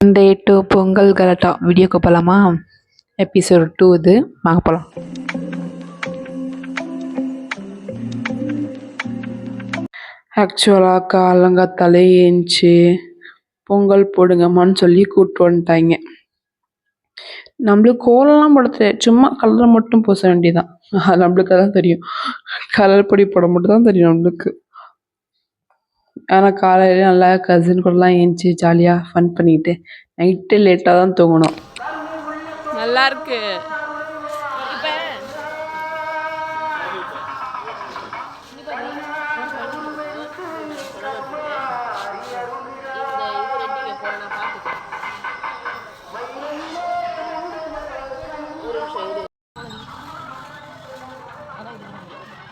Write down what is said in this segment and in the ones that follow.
டே 2 பொங்கல் கலாட்டா வீடியோக்கு போகலாமா? எபிசோட் 2 இது. வாங்க போகலாம். ஆக்சுவலாக காலங்காத்தாலே ஏஞ்சி பொங்கல் போடுங்கம்மான்னு சொல்லி கூப்பிட்டு வந்துட்டாங்க. நம்மளுக்கு கோலம்லாம் போட தெரியாது, சும்மா கலர் மட்டும் பூச வேண்டியதான். நம்மளுக்கு அதான் தெரியும், கலர் பொடி போட மட்டும் தான் தெரியும் நம்மளுக்கு. ஆனால் காலையில் நல்லா கசின் கூடலாம் ஏஞ்சி ஜாலியாக ஃபன் பண்ணிக்கிட்டு நைட்டு லேட்டாக தான் தூங்கணும். நல்லா இருக்கு.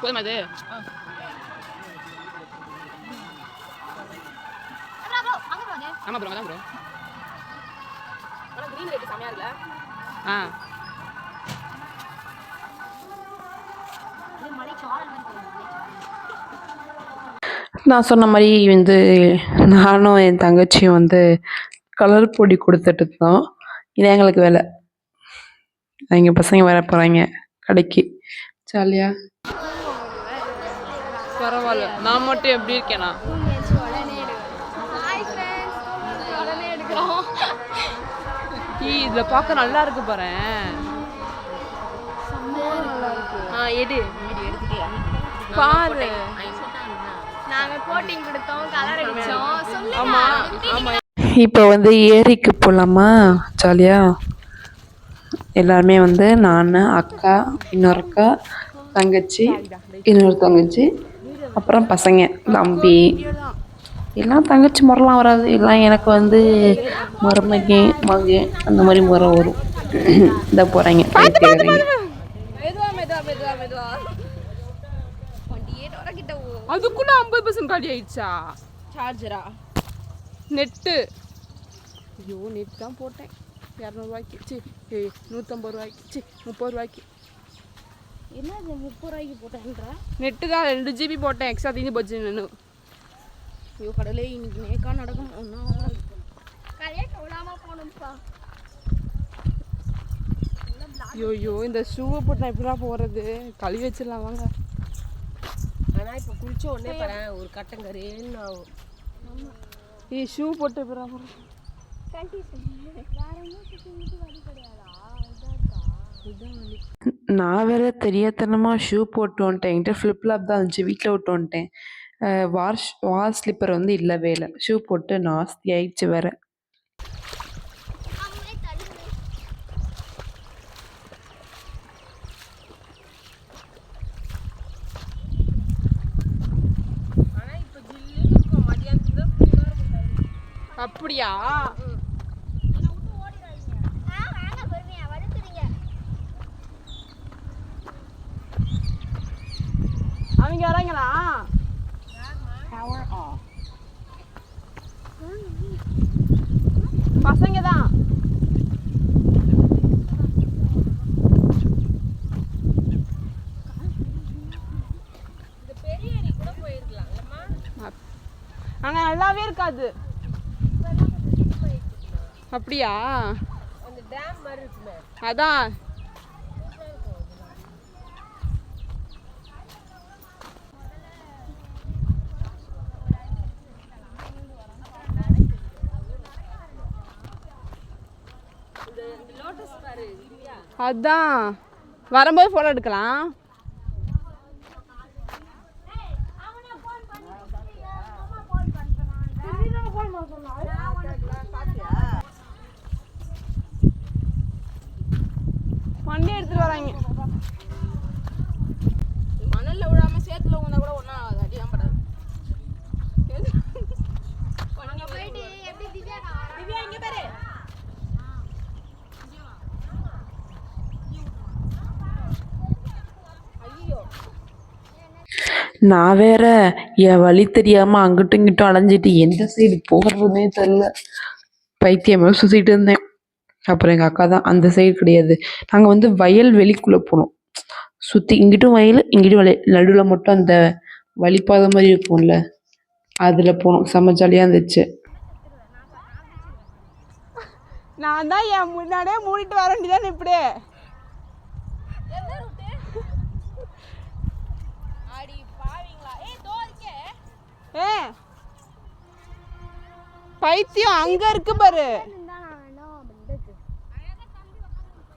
போதுமா அது? ஆமா ப்ரோ, அதான் ப்ரோ. ஆனா கிரீன் லைட் செமையா இருக்குல? நான் சொன்ன மாதிரி வந்து நானும் என் தங்கச்சியும் வந்து கலர் பொடி கொடுத்துட்டு இருந்தோம். இது எங்களுக்கு வேலை. எங்கள் பசங்க வர போகிறாங்க கடைக்கு. ஜாலியா பரவாயில்ல. நான் மட்டும் எப்படி இருக்கேனா? இதில் பார்க்க நல்லா இருக்கு பாரு. எடு பாரு. இப்போ வந்து ஏரிக்கு போகலாமா? ஜாலியா எல்லாருமே வந்து நான், அக்கா, இன்னொரு அக்கா, தங்கச்சி, இன்னொரு தங்கச்சி, அப்புறம் பசங்க, தம்பி எல்லாம். தங்கச்சி முறைலாம் வராது, எல்லாம் எனக்கு வந்து முறைமைக்கு மக அந்த மாதிரி முறை வரும். இந்த போகிறாங்க அதுக்குள்ள 50% காலி ஆயிடுச்சா? சார்ஜரா? நெட்டு. ஐயோ, நெட் தான் போட்டேன் 200 ரூபாய்க்கு. 150 ரூபாய்க்கு. 30 ரூபாய்க்கு. என்ன 30 ரூபாய்க்கு போட்டேன்றா? நெட்டு தான் 2 GB போட்டேன். எக்ஸ்ட்ரா தீனி போச்சு. நின்று ஐயோ கடலே, இன்னைக்கு நேக்கா நடக்கும். ஒன்றும் ஐயோ, இந்த ஷூவை போட்டு நான் எப்படிலாம் போகிறது? கழுவி வச்சிடலாம் வாங்க. ஆனால் இப்போ குளிச்ச உடனே பாரு ஒரு கட்டங்கரேன்னு ஆகும். ஷூ போட்டு எப்படிலாம் போகிறேன்? நான் வேற தெரியாதனமாக ஷூ போட்டு வந்துட்டேன். என்கிட்ட ஃப்ளிப்லாப் தான் இருந்துச்சு, வீட்டில் விட்டு வந்துட்டேன். வாஷ் ஸ்லிப்பர் வந்து இல்லவே இல்லை. ஷூ போட்டு நாஸ்தி ஆயிடுச்சு வேற. அப்படியா? அவங்க வராங்களா? பசங்க தான். அங்க நல்லாவே இருக்காது. அப்படியா? அந்த டேம் மாதிரி இருக்குமே, அதான். அதான் வரும்போது போட்டோ எடுக்கலாம். வண்டி எடுத்துட்டு வராங்க. மணல்ல விழாம சேத்துல ஊந்தா கூட ஒன்றும் ஆகாது, அடிதான் படாது. நான் வேற என் வழி தெரியாமல் அங்கிட்டும் இங்கிட்டும் அலைஞ்சிட்டு எந்த சைடு போகிறதுனே தெரில, பைத்தியமாக சுற்றிட்டு இருந்தேன். அப்புறம் எங்கள் அக்கா தான், அந்த சைடு கிடையாது, நாங்கள் வந்து வயல் வெளிக்குள்ளே போனோம். சுற்றி இங்கிட்டும் வயல் இங்கிட்டும் வயல், நடுவில் மட்டும் அந்த வழிப்பாதை மாதிரி இருக்கும்ல, அதில் போனோம். செம்ம ஜாலியாக இருந்துச்சு. நான் தான் என் முன்னாடியே மூடிட்டு வர வேண்டியதானே இப்படியே. ஏ பைத்தியம் அங்க இருக்கு பாரு,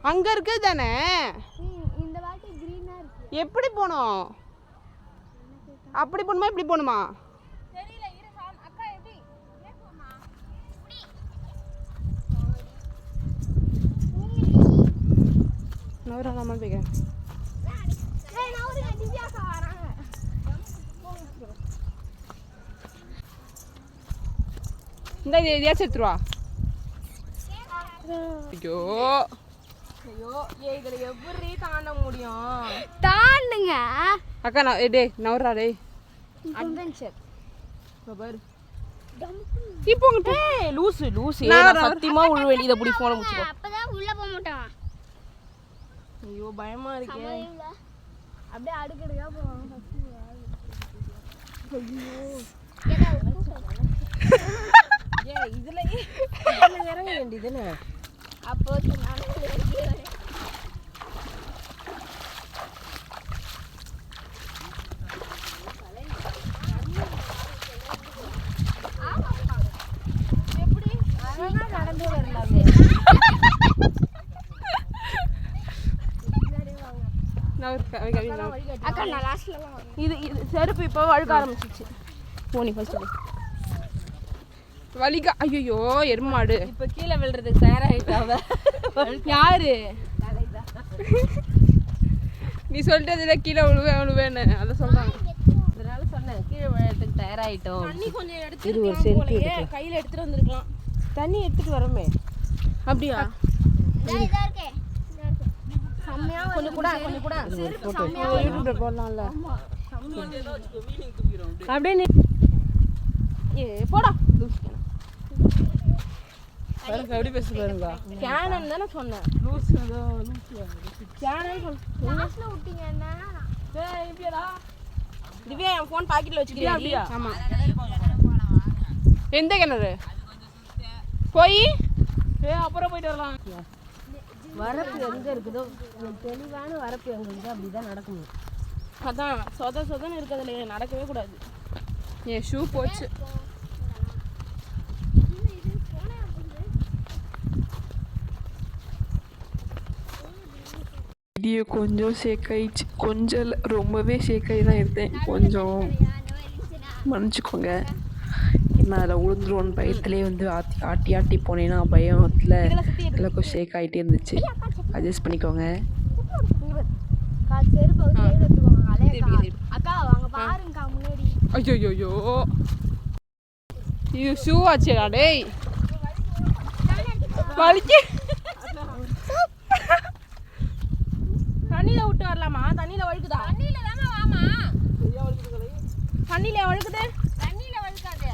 அங்க இருக்கு தானே. எப்படி போனோம்? அப்படி போணுமா இப்படி போணுமா? நவராமல் போய்க்கிறேன். இந்த எதையாச்சும் எடுத்துருவா. ஐயோ ஐயோ, இதுல எப்படி தாண்ட முடியும்? தாண்டுங்க அக்கா. நான் டேய் நவரா டேய். அட்வென்ச்சர் பாரு. இப்போ டேய் லூசு லூசு. நான் சத்தியமா உள்ள வேண்டியத புடி போன முச்சுக்கோ. அப்பதான் உள்ள போக மாட்டான். ஐயோ பயமா இருக்கே. அப்படியே அடுக்கடுக்கா போவாங்க. ஐயோ இதுல இறங்க வேண்டியதுன்னு. அப்போ நான் இறங்குறேன். எப்படி அழகா நடந்து வரலாமே. அக்கா நான் லாஸ்ட்ல இது செருப்பு இப்போ வழுக்க ஆரம்பிச்சிச்சு. போனி ஃபர்ஸ்ட் வலிக்க. ஐயோ எருமாடு இப்போ கீழே விழுறதுக்கு தயாராகிட்டாவ. யாரு நீ சொல்லிட்டதுல கீழே விழுவேன்னு அதை சொல்றாங்க. அதனால சொன்னேன் கீழே விழுறதுக்கு தயாராகிட்டோம். தண்ணி கொஞ்சம் எடுத்து கையில் எடுத்துட்டு வந்திருக்கலாம். தண்ணி எடுத்துட்டு வரமே. அப்படியா? கொஞ்சம் கூட யூடியூப்ல போடலாம்ல. அப்படியே போடா. எப்படி பேச பாருங்க. கேனன் தானே சொன்னேன். திவ்யா என் ஃபோன் பாக்கெட்ல வச்சுக்கிறியா? அப்படியா? ஆமா. எந்த கிணறு போய் அப்புறம் போயிட்டு வரலாம். வரப்பு எங்க இருக்குதோ தெளிவான வரப்பு எங்க இருக்குதோ அப்படிதான் நடக்கணும். அதான் சொதன்னு இருக்கிறதுல நடக்கவே கூடாது. என் ஷூ போச்சு. வீடியோ கொஞ்சம் ஷேக் ஆயிடுச்சு. கொஞ்சம் ரொம்பவே ஷேக் ஆகி தான் இருந்தேன். கொஞ்சம் மன்னிச்சுக்கோங்க. நான் அதில் உளுந்துருவோன்னு பயத்துலேயே வந்து ஆட்டி ஆட்டி போனேன்னா பயத்தில் எல்லாருக்கும் ஷேக் ஆகிட்டே இருந்துச்சு. அட்ஜஸ்ட் பண்ணிக்கோங்க. ஐயோ இது ஷூ ஆச்சுடா டேய். வலிக்க. தண்ணியில விட்டு வரலாமா? தண்ணியில வழுக்குதா? தண்ணியில தானே வாமா. தண்ணியில வழுக்குது. தண்ணியில வழுக்காது.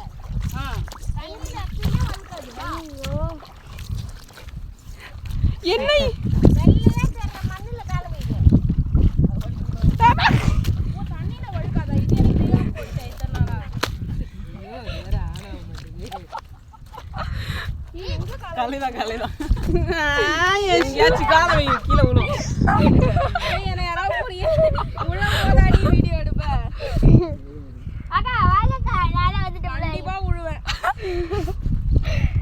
தண்ணியில அப்படியே வழுக்காது. ஐயோ என்ன வெள்ளையா தெரியற மண்ணுல கால வைங்க. தண்ணியில வழுக்காதா? இது எனக்கு தெரியாம போச்சு இத்தனை நாளா. வேற ஆனா கலைதான் எங்கேயாச்சும் கால வை கீழே விழும். என்ன யாராவது உழவோதாடி வீடியோ எடுப்ப. அக்கா வாழக்கா நாளை வந்துட்டு கண்டிப்பா உழுவேன்.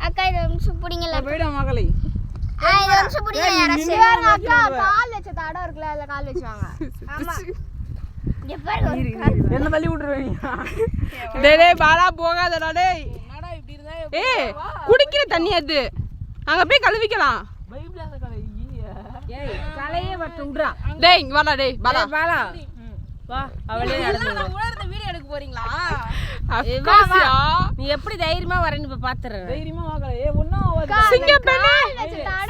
அக்கா இது நிமிஷம் பிடிங்கல. போய்டா மகளே. இது நிமிஷம் பிடிங்க யாராச்சும். அக்கா கால் வச்ச தடம் இருக்குல அதுல கால் வச்சுவாங்க. ஆமா இங்க பாருங்க. என்ன தள்ளி விட்டுருவீங்க. டேய் பாலா போகாதடா டேய். என்னடா இப்படி இருந்தா? ஏய் குடிக்கிற தண்ணி அது. அங்க போய் கழுவிக்கலாம். பைபிளால கழுவி. ஏய் கலையே வட்டு விடுறா. டேய் இங்க வாடா டேய் பாலா. பாலா வா அவளே நடந்து உலர்ந்த வீடியோ எடுக்க போறீங்களா? அக்காசியா நீ எப்படி தைரியமா வரேன்னு இப்ப பாத்துறேன். தைரியமா வாங்கல. ஏய் ஒண்ணும் சிங்கப்பெண்ணே.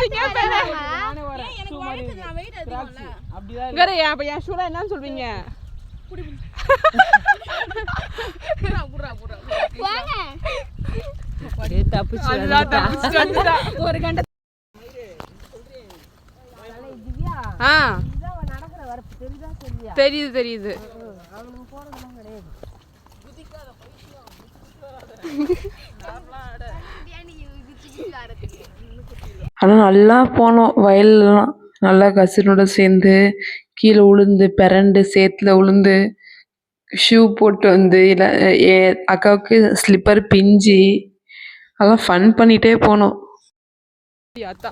சிங்கப்பெண்ணே நானே வரேன். எனக்கு வழுக்குது. நான் வெயிட் அதிகம்ல. அப்படியே இங்கற அப்ப என் ஷூல என்னன்னு சொல்வீங்க? புடி புறா வாங்க. படி தப்பிச்சு வந்துடா. ஒரு கண்ட திவ்யா. இத நடக்குற வரப்பு தெரியுதா? தெரியுது தெரியுது. அவனுக்கு போறதெல்லாம் கிடையாது. குதிக்காத பைத்தியம். நார்மலா அட. ஆனால் நல்லா போனோம் வயல்லாம். நல்லா கசினோட சேர்ந்து கீழே உளுந்து பிறண்டு சேத்துல உளுந்து ஷூ போட்டு வந்து இல்லை அக்காவுக்கு ஸ்லிப்பர் பிஞ்சு அதெல்லாம் ஃபன் பண்ணிகிட்டே போனோம். அத்தா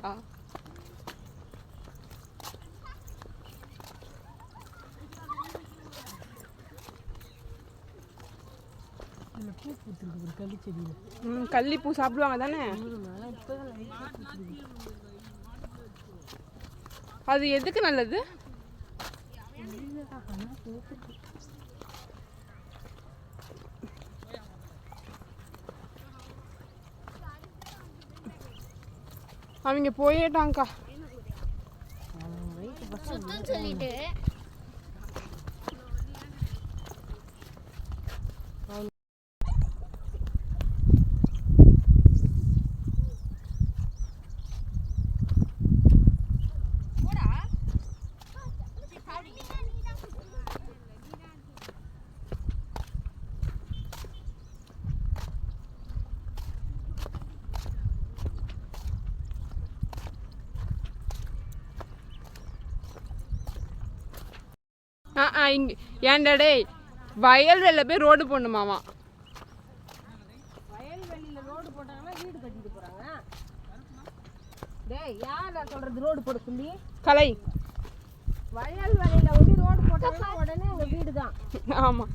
கள்ளிப்பூ சாப்பிடுவாங்க தானே? அது எதுக்கு நல்லது? அவங்க போயிட்டாங்கக்கா. சொல்லிட்டு இங்கே ஏன்டா டேய் வயல்வெளியில் போய் ரோடு போடணுமாமா. வயல்வெளியில் ரோடு போட்டாங்கன்னா வீடு கட்டிட்டு போகிறாங்க. டேய் யார் சொல்கிறது ரோடு போட சொல்லி? கலை வயல்வெளியில் வந்து ரோடு போட்டாங்கன்னா உடனே அங்கே வீடு தான். ஆமாம்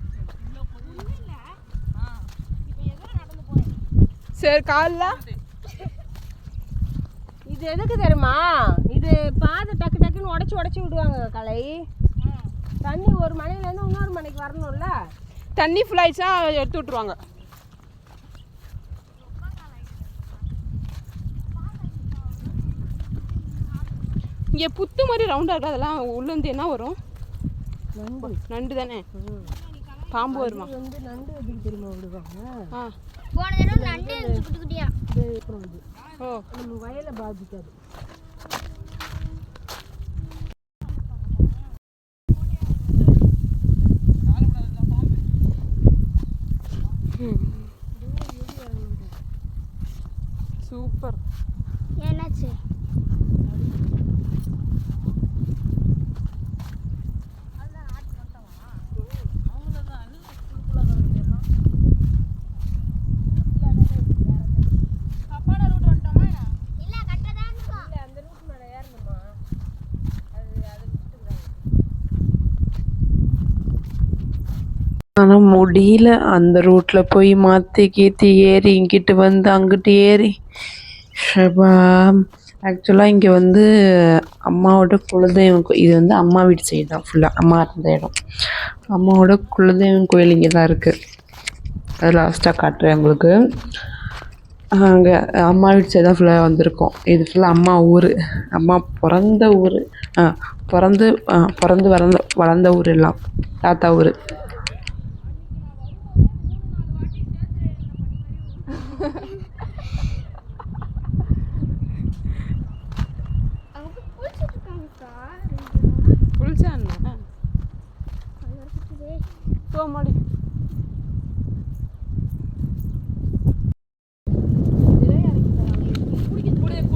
சரி காலில் இது எதுக்கு தெரியுமா? இது பாதை டக்கு டக்குன்னு உடச்சி விடுவாங்க கலை. தண்ணி ஒரு மனையிலேருந்து இன்னொரு மனைக்கு வரணும்ல. தண்ணி ஃபுல் ஆயிடுச்சா எடுத்து விட்ருவாங்க. இங்கே புத்து மாதிரி ரவுண்டாக இருக்கா, அதெல்லாம் உள்ளேருந்து என்ன வரும்? நண்டு. நண்டு தானே? பாம்பு வருமா? வந்து நண்டு எதுக்கு தெரியுமா விடுவாங்க? போன தடவை நண்டு குட்டி குட்டியா. ஓ நம்ம வயலை பாதிக்காது. சூப்பர். என்னாச்சு? ஆனால் முடியல. அந்த ரூட்டில் போய் மாற்றி கீற்றி ஏறி இங்கிட்டு வந்து அங்கிட்டு ஏறி ஷபா. ஆக்சுவலாக இங்கே வந்து அம்மாவோட குலதெய்வம் இது வந்து அம்மா வீட்டு சைடு தான் ஃபுல்லாக. அம்மா இருந்த இடம் அம்மாவோட குலதெய்வம் கோயில் இங்கே தான் இருக்குது. அது லாஸ்ட்டாக காட்டுறேன் உங்களுக்கு. அங்கே அம்மா வீட்டு சைடு தான் ஃபுல்லாக வந்திருக்கோம். இது ஃபுல்லாக அம்மா ஊர், அம்மா பிறந்த ஊர், பிறந்து வளர்ந்த ஊர் எல்லாம் தாத்தா ஊர்.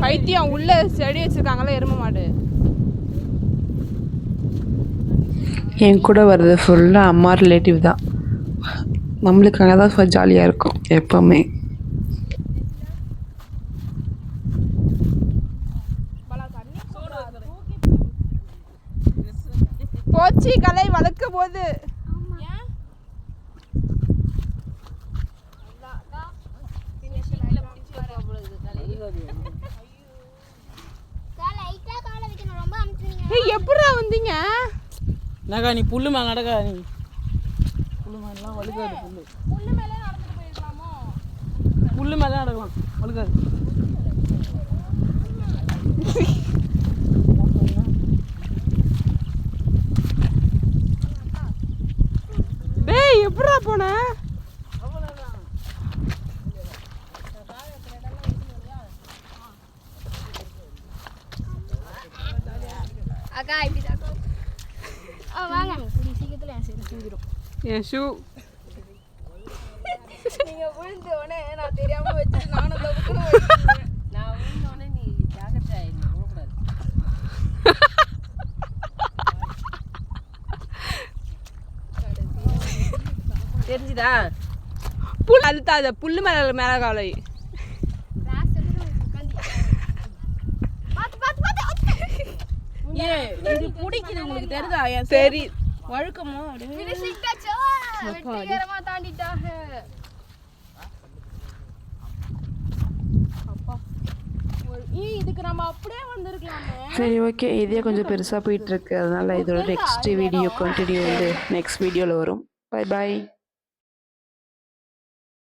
பைத்தியம் உள்ள செடி வச்சிருக்காங்களா எருமை மாடு. என் கூட வர்றது ஃபுல்லாக அம்மா ரிலேட்டிவ் தான். நம்மளுக்கு அங்கே தான் ஜாலியாக இருக்கும் எப்போவுமே. போச்சு கலை வளர்க்க போது. எப்படா வந்தீங்க? நகா நீ புல்லு மேலே நடக்கா. நீ புல்லு மேலாம் வழுக்காது. புல்லு மேலே நடந்துட்டு போயிருக்கலாமோ? புல்லு மேலே நடக்கலாம், வழுக்காது. டேய் எப்படா போன? அக்கா இப்படி தான் வாங்க. கூடி சீக்கிரத்தில் என் சைடு தூங்கிடும். என் ஷூ நீங்கள் விழுந்த உடனே நான் தெரியாமல் வச்சுட்டு நானும் தப்புன்னு நான் விழுந்த உடனே நீ ஜாக்கிரதை. தெரிஞ்சுதா? புல் அழுத்தாத, புல்லு மேல மேல காலை. ஏ இது பிடிக்குது உங்களுக்கு தெரியுதா? என் சரி வழுக்கமோ அப்படியே வெற்றிகரமா தாண்டிட்டாங்க. இதுக்கு நம்ம அப்படியே வந்திருக்கலாமே. சரி ஓகே, இதே கொஞ்சம் பெருசாக போயிட்டுருக்கு. அதனால் இதோட நெக்ஸ்ட் வீடியோ கண்டினியூ வந்து நெக்ஸ்ட் வீடியோவில் வரும். Bye bye.